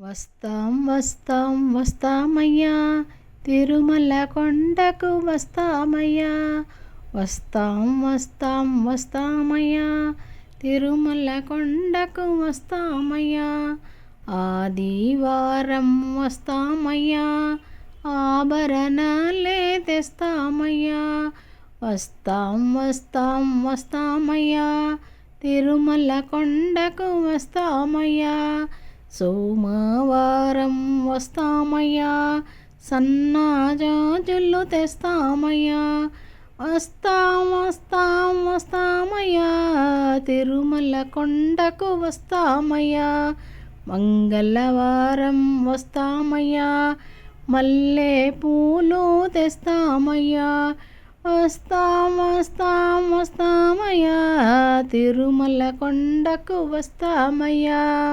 వస్తాం వస్తాం వస్తామయ్యా, తిరుమల కొండకు వస్తామయ్యా. వస్తాం వస్తాం వస్తామయ్యా, తిరుమల కొండకు వస్తామయ్యా. ఆదివారం వస్తామయ్యా, ఆభరణాలే తెస్తామయ్యా. వస్తాం వస్తాం వస్తామయ్యా, తిరుమల కొండకు వస్తామయ్యా. సోమవారం వస్తామయ్యా, సన్నాజాజులు తెస్తామయ్యా. వస్తాం వస్తాం వస్తామయ్యా, తిరుమల కొండకు వస్తామయ్యా. మంగళవారం వస్తామయ్యా, మల్లె పూలు తెస్తామయ్యా. వస్తాం వస్తాం వస్తామయ్యా, తిరుమల కొండకు వస్తామయ్యా.